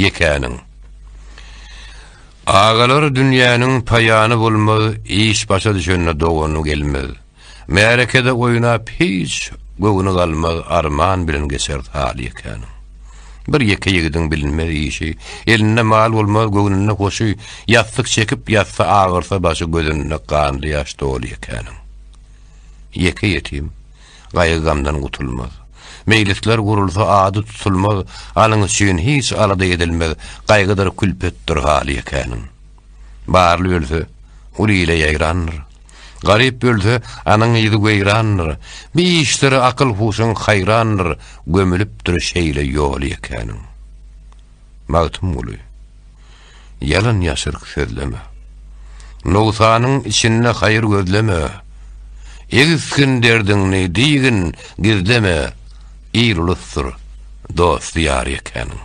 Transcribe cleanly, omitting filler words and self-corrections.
yekäniň. Agalar dünýäniň paýany bolmaz, iş başa düşende dogany gelmez. Märekede oýnap hiç göwüni galmaz, arman bilen geçer hal yekäniň. Bir ýeke ýigdiň bilinmez işi, eline mal bolmaz, göwnüne hoşy, ýatlyk çekip ýatsa agyrsa başy gözüne ganly ýaş dolu yekäniň. Ýeke ýetim gaýgamdan gutulmaz. Meýlisler gurulsa ady tutulmaz, anyň üçin hiç alada edilmez, gaýgydyr külpetdir hal yekäniň. Barly ölse, uly ile ýagrandyr. Garip ölse, anyň ýüzi göýrandyr. Bir işleri akıl huşun hayrandyr, gömülüpdir şeýle ýol yekäniň. Magtum uly. Yalan ýaşyrk sözleme. Nowsanyň içinde hayır gözleme. Egizkin derdiňni diýgin gizleme. İýrulysdyr dost ýar yekäniň.